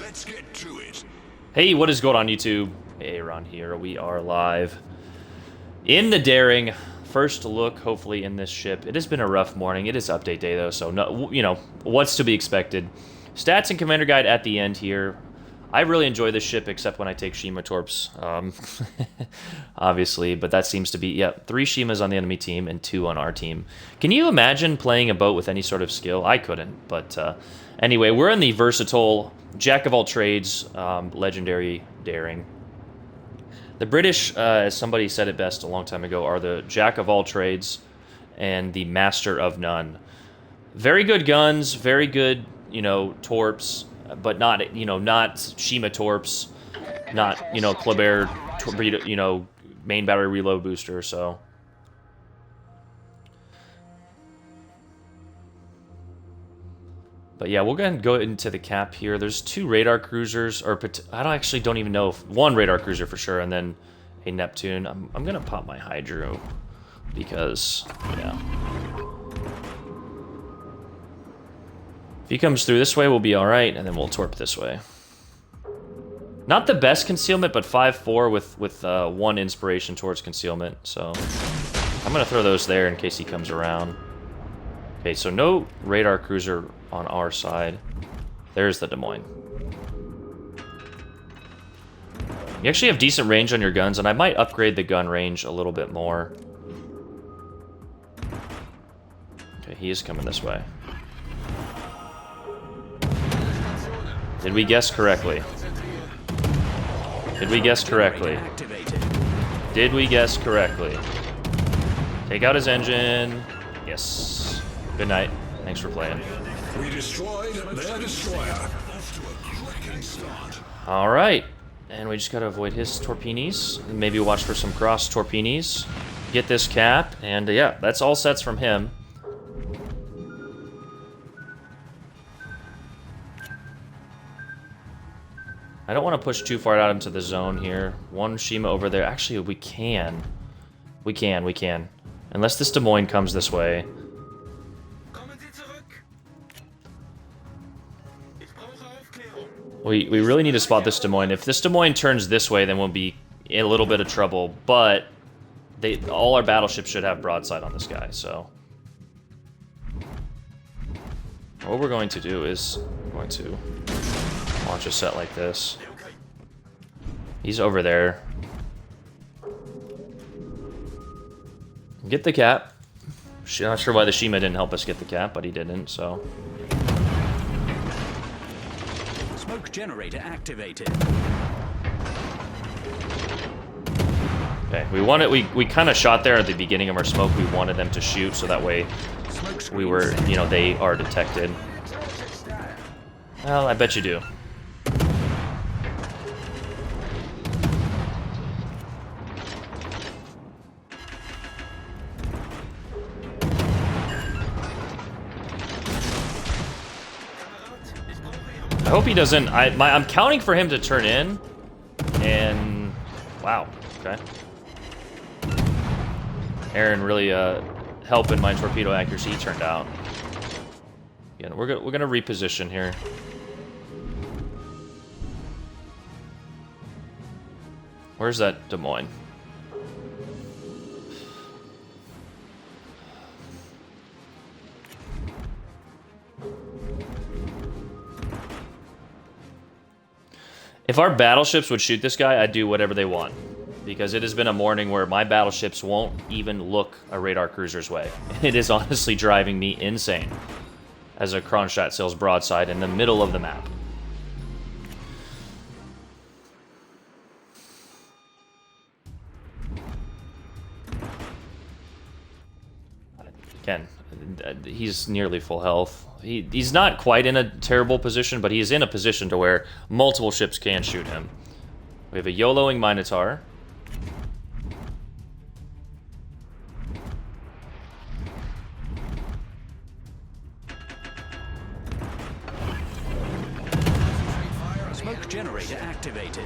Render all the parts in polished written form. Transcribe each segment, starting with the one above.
Let's get to it. Hey, what is going on YouTube? Aaron here. We are live in the Daring. First look, hopefully, in this ship. It has been a rough morning. It is update day though, so no, you know what's to be expected. Stats and commander guide at the end here. I really enjoy this ship, except when I take Shima Torps, obviously. But that seems to be 3 Shimas on the enemy team and 2 on our team. Can you imagine playing a boat with any sort of skill? I couldn't, but anyway, we're in the versatile jack of all trades, legendary Daring. The British, as somebody said it best a long time ago, are the jack of all trades and the master of none. Very good guns, very good, torps, but not, not Shima torps, not, Kleber torpedo, main battery reload booster, so. But yeah, we'll go ahead and go into the cap here. There's 2 radar cruisers, or I don't even know if 1 radar cruiser for sure, and then a Neptune. I'm gonna pop my Hydro because yeah. If he comes through this way, we'll be all right, and then we'll torp this way. Not the best concealment, but 5-4 with 1 inspiration towards concealment. So I'm gonna throw those there in case he comes around. Okay, so no radar cruiser on our side. There's the Des Moines. You actually have decent range on your guns, and I might upgrade the gun range a little bit more. Okay, he is coming this way. Did we guess correctly? Did we guess correctly? Did we guess correctly? Take out his engine. Yes. Good night. Thanks for playing. We destroyed their destroyer. All right, and we just gotta avoid his torpedoes. Maybe watch for some cross torpedoes. Get this cap, and yeah, that's all sets from him. I don't want to push too far out into the zone here. 1 Shima over there. Actually, we can. We can. Unless this Des Moines comes this way. We really need to spot this Des Moines. If this Des Moines turns this way, then we'll be in a little bit of trouble. But all our battleships should have broadside on this guy, so. What we're going to do is launch a set like this. He's over there. Get the cap. Not sure why the Shima didn't help us get the cap, but he didn't, so. Smoke generator activated. Okay, we wanted we kind of shot there at the beginning of our smoke. We wanted them to shoot so that way we were, they are detected. Well, I bet you do. I hope he doesn't. I'm counting for him to turn in, and wow, okay. Aaron really helping my torpedo accuracy. He turned out. Yeah, we're gonna reposition here. Where's that Des Moines? If our battleships would shoot this guy, I'd do whatever they want. Because it has been a morning where my battleships won't even look a radar cruiser's way. It is honestly driving me insane as a Kronstadt sails broadside in the middle of the map. Again, he's nearly full health. He's not quite in a terrible position, but he's in a position to where multiple ships can shoot him. We have a YOLOing Minotaur. Smoke generator activated.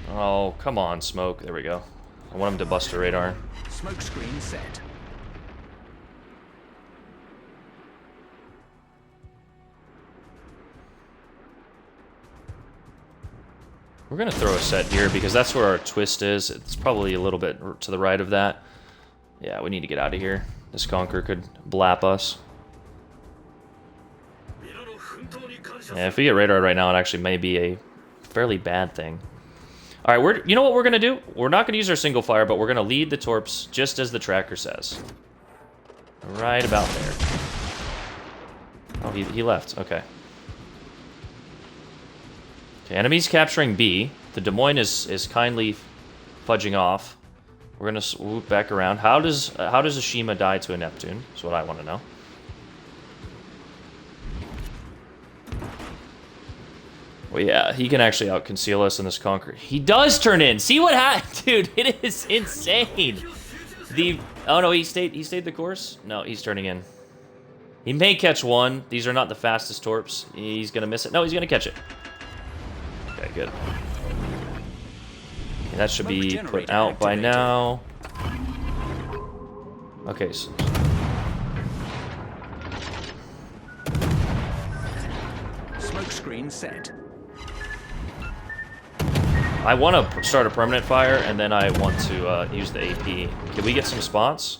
Oh, come on, smoke. There we go. I want him to bust a radar. Smoke screen set. We're gonna throw a set here because that's where our twist is. It's probably a little bit to the right of that. Yeah, we need to get out of here. This Conqueror could blap us. Yeah, if we get radar right now, it actually may be a fairly bad thing. All right, you know what we're gonna do? We're not gonna use our single fire, but we're gonna lead the torps just as the tracker says. Right about there. Oh, he left. Okay. Okay, enemies capturing B. The Des Moines is kindly fudging off. We're gonna swoop back around. How does a Shima die to a Neptune? That's what I want to know. Well, yeah, he can actually out-conceal us in this Conqueror. He does turn in! See what happened? Dude, it is insane! Oh no, he stayed the course? No, he's turning in. He may catch one. These are not the fastest torps. He's gonna miss it. No, he's gonna catch it. Okay, good. Okay, that should be put out by now. Okay, so... Smoke screen set. I want to start a permanent fire, and then I want to use the AP. Can we get some spots?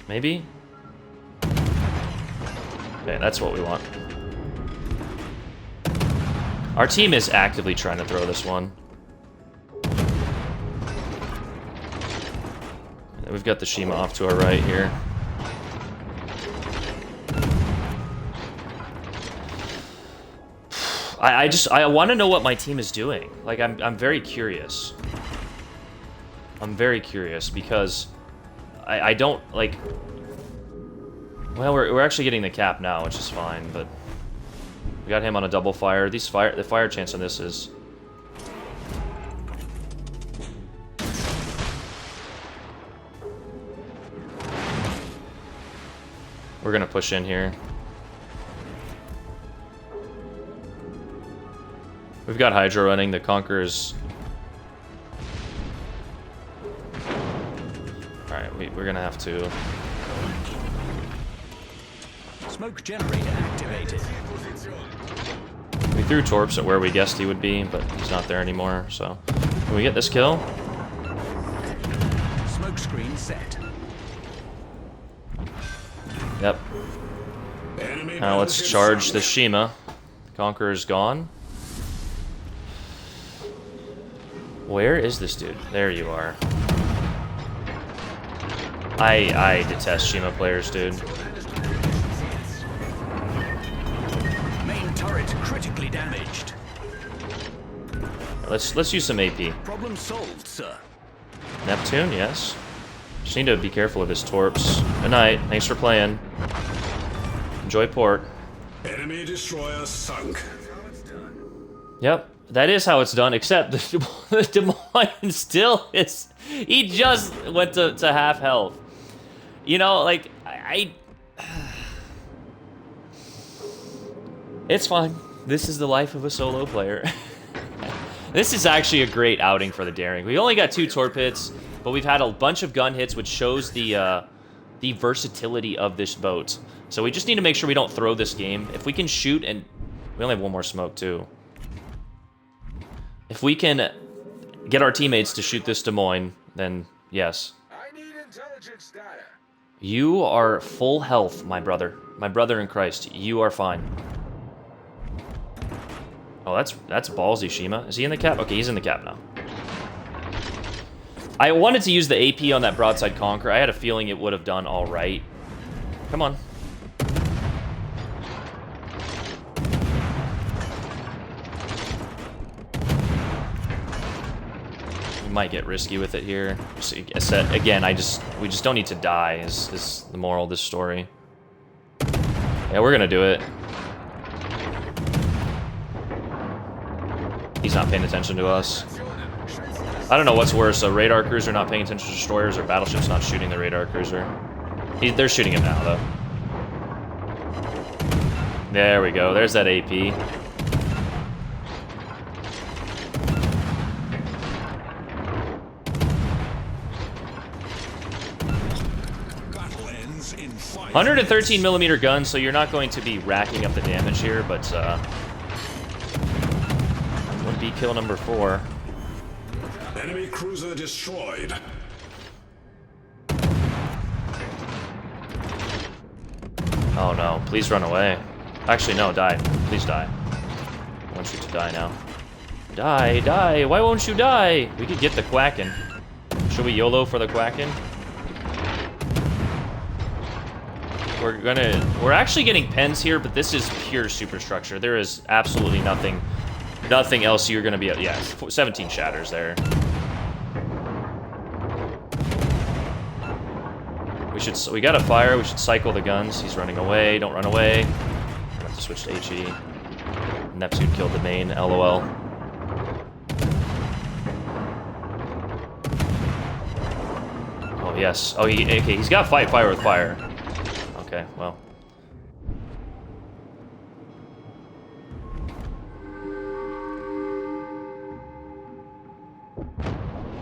Maybe? Okay, that's what we want. Our team is actively trying to throw this one. And we've got the Shima off to our right here. I want to know what my team is doing. Like, I'm very curious. I'm very curious because I don't, like... Well, we're actually getting the cap now, which is fine, but... We got him on a double fire. The fire chance on this is... We're gonna push in here. We've got Hydra running, the Conqueror's... Alright, we're gonna have to... Smoke generator activated. We threw torps at where we guessed he would be, but he's not there anymore, so... Can we get this kill? Smoke screen set. Yep. Now let's charge the Shima. The Conqueror's gone. Where is this dude? There you are. I detest Shima players, dude. Main turret critically damaged. Let's use some AP. Problem solved, sir. Neptune, yes. Just need to be careful of his torps. Good night. Thanks for playing. Enjoy port. Enemy destroyer sunk. Yep. That is how it's done, except the Des Moines still is... He just went to half health. You know, like, It's fine. This is the life of a solo player. This is actually a great outing for the Daring. We only got 2 torp hits, but we've had a bunch of gun hits, which shows the versatility of this boat. So we just need to make sure we don't throw this game. If we can shoot, and we only have 1 more smoke, too. If we can get our teammates to shoot this Des Moines, then yes. I need intelligence data. You are full health, my brother. My brother in Christ. You are fine. Oh, that's ballsy, Shima. Is he in the cap? Okay, he's in the cap now. I wanted to use the AP on that broadside Conqueror. I had a feeling it would have done all right. Come on. We might get risky with it here. Again, we just don't need to die is the moral of this story. Yeah, we're gonna do it. He's not paying attention to us. I don't know what's worse, a radar cruiser not paying attention to destroyers or battleships not shooting the radar cruiser. They're shooting him now, though. There we go. There's that AP. Battle ends in 113mm gun, so you're not going to be racking up the damage here, but be kill number 4. Enemy cruiser destroyed. Oh no, please run away. Actually, no, die. Please die. I want you to die now. Die, die. Why won't you die? We could get the quacking. Should we YOLO for the quacking? We're actually getting pens here, but this is pure superstructure. There is absolutely nothing else you're gonna be at. Yeah, 17 shatters there. We gotta fire. We should cycle the guns. He's running away. Don't run away. I have to switch to HE. Neptune killed the main. LOL. Oh yes. Oh, okay. He's got fight fire with fire. Okay. Well.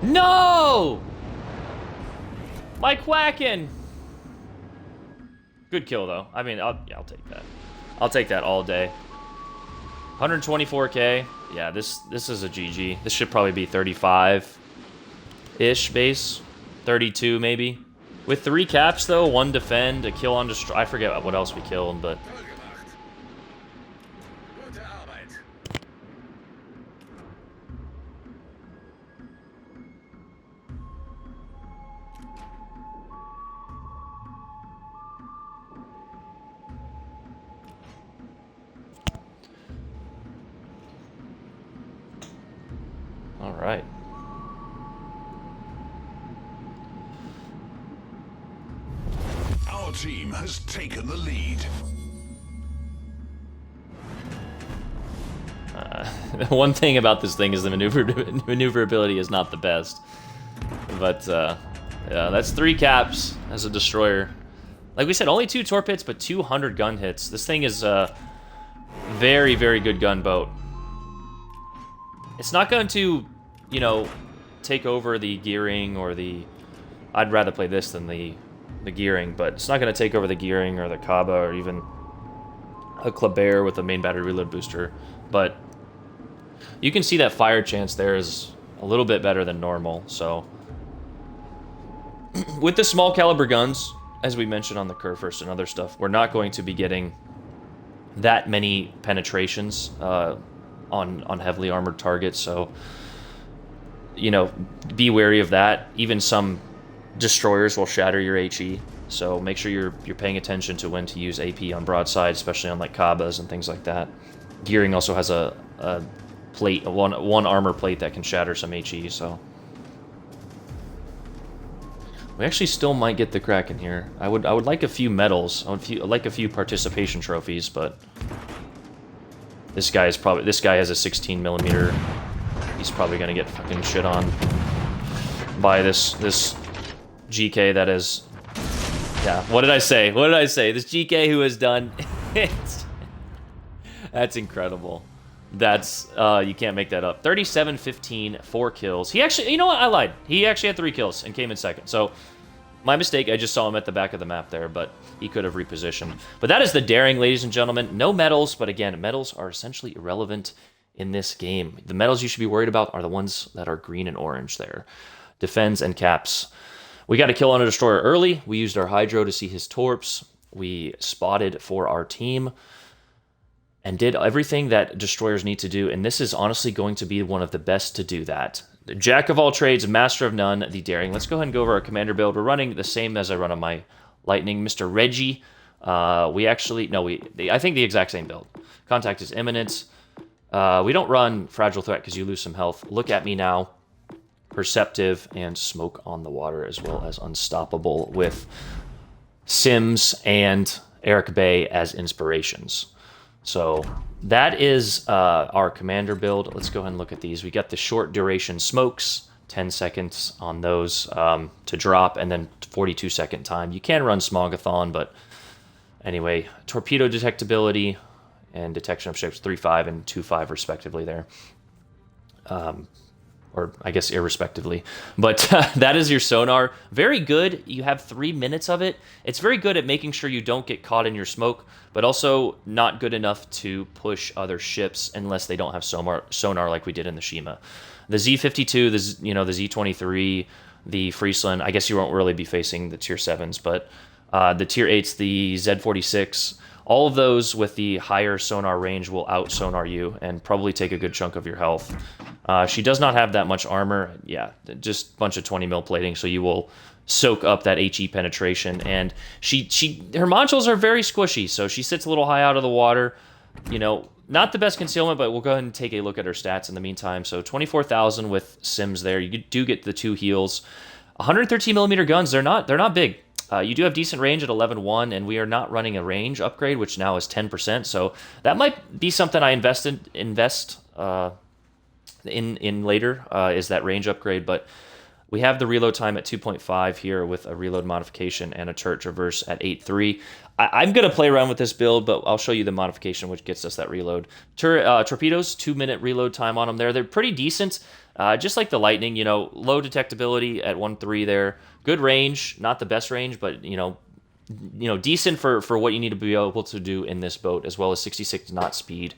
No! My quacking. Good kill though. I mean, I'll take that. I'll take that all day. 124k. Yeah, this is a GG. This should probably be 35-ish base. 32 maybe. With 3 caps though, 1 defend, a kill on destroy. I forget what else we killed, but all right. Our team has taken the lead. The one thing about this thing is the maneuverability is not the best. But, yeah, that's 3 caps as a destroyer. Like we said, only 2 torpedoes, but 200 gun hits. This thing is a very, very good gunboat. It's not going to, you know, take over the gearing or the... I'd rather play this than the gearing, but it's not going to take over the gearing or the Kaba or even a Kleber with a main battery reload booster. But you can see that fire chance there is a little bit better than normal. So with the small caliber guns, as we mentioned on the curve first and other stuff, we're not going to be getting that many penetrations on heavily armored targets. So, you know, be wary of that. Even some destroyers will shatter your HE, so make sure you're paying attention to when to use AP on broadside, especially on like Kabas and things like that. Gearing also has a plate, one armor plate that can shatter some HE, so we actually still might get the Kraken here. I would like a few medals. I'd like a few participation trophies, but this guy has a 16 millimeter. He's probably gonna get fucking shit on by this GK that is... Yeah, what did I say? What did I say? This GK who has done it. That's incredible. That's, you can't make that up. 37-15, 4 kills. He actually, you know what? I lied. He actually had 3 kills and came in second. So, my mistake. I just saw him at the back of the map there, but he could have repositioned. But that is the Daring, ladies and gentlemen. No medals, but again, medals are essentially irrelevant in this game. The medals you should be worried about are the ones that are green and orange there. Defends and caps. We got a kill on a destroyer early. We used our Hydro to see his torps. We spotted for our team and did everything that destroyers need to do. And this is honestly going to be one of the best to do that. The Jack of all trades, master of none, the Daring. Let's go ahead and go over our commander build. We're running the same as I run on my Lightning. Mr. Reggie. I think the exact same build. Contact is imminent. We don't run Fragile Threat because you lose some health. Look at me now. Perceptive and Smoke on the Water, as well as Unstoppable with Sims and Eric Bay as inspirations. So that is our commander build. Let's go ahead and look at these. We got the short duration smokes, 10 seconds on those to drop, and then 42-second time. You can run Smogathon, but anyway, torpedo detectability and detection of ships 3.5 and 2.5 respectively there. or I guess irrespectively. But that is your sonar. Very good. You have 3 minutes of it. It's very good at making sure you don't get caught in your smoke, but also not good enough to push other ships unless they don't have sonar like we did in the Shima. The Z-52, the Z-23, the Friesland, I guess you won't really be facing the Tier 7s, but the Tier 8s, the Z-46, all of those with the higher sonar range will out-sonar you and probably take a good chunk of your health. She does not have that much armor. Yeah, just a bunch of 20 mil plating, so you will soak up that HE penetration. And her modules are very squishy, so she sits a little high out of the water. You know, not the best concealment, but we'll go ahead and take a look at her stats in the meantime. So 24,000 with Sims there. You do get the 2 heals. 113 millimeter guns, they're not big. You do have decent range at 11.1, and we are not running a range upgrade, which now is 10%. So that might be something I invest in later, is that range upgrade. But we have the reload time at 2.5 here with a reload modification and a turret traverse at 8.3. I'm going to play around with this build, but I'll show you the modification which gets us that reload. Torpedoes, 2-minute reload time on them there. They're pretty decent, just like the Lightning, you know, low detectability at 1.3 there. Good range, not the best range, but, you know, decent for what you need to be able to do in this boat, as well as 66 knot speed.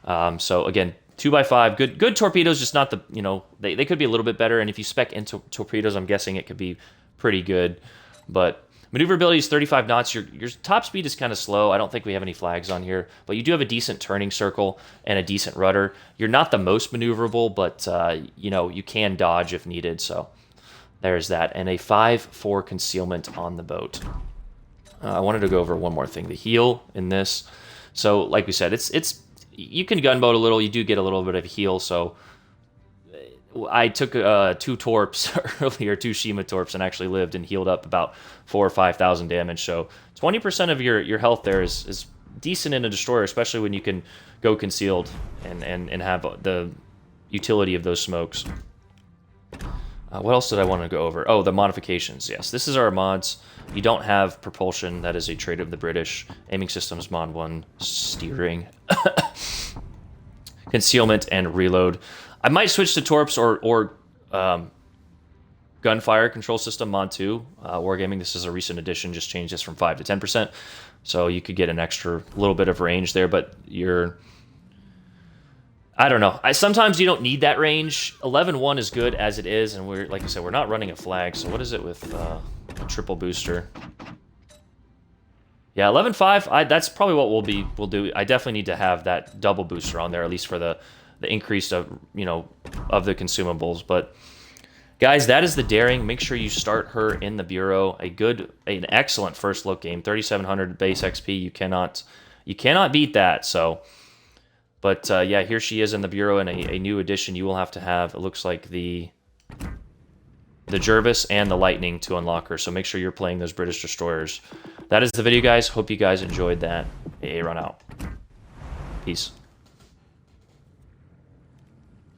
So again, 2x5, good torpedoes, just not the, you know, they could be a little bit better. And if you spec into torpedoes, I'm guessing it could be pretty good. But maneuverability is 35 knots. Your top speed is kind of slow. I don't think we have any flags on here, but you do have a decent turning circle and a decent rudder. You're not the most maneuverable, but you know, you can dodge if needed. So there's that, and a 5.4 concealment on the boat. I wanted to go over one more thing, the heal in this. So like we said, it's you can gunboat a little. You do get a little bit of heal. So I took 2 torps earlier, 2 Shima torps, and actually lived and healed up about 4,000 or 5,000 damage. So 20% of your health there is decent in a destroyer, especially when you can go concealed and have the utility of those smokes. What else did I want to go over? Oh, the modifications. Yes, this is our mods. You don't have propulsion. That is a trait of the British. Aiming systems, mod 1, steering, concealment, and reload. I might switch to torps or gunfire control system, mod 2. Wargaming, this is a recent addition, just changed this from 5 to 10%. So you could get an extra little bit of range there, but I don't know. Sometimes you don't need that range. 11.1 is good as it is, and we're, like I said, we're not running a flag. So what is it with a triple booster? Yeah, 11.5. That's probably what we'll do. I definitely need to have that double booster on there, at least for the increase of of the consumables. But guys, that is the Daring. Make sure you start her in the bureau. An excellent first look game. 3,700 base XP. You cannot beat that. So. But yeah, here she is in the bureau, and a new addition you will have to have. It looks like the Jervis and the Lightning to unlock her. So make sure you're playing those British destroyers. That is the video, guys. Hope you guys enjoyed that. AA run out. Peace.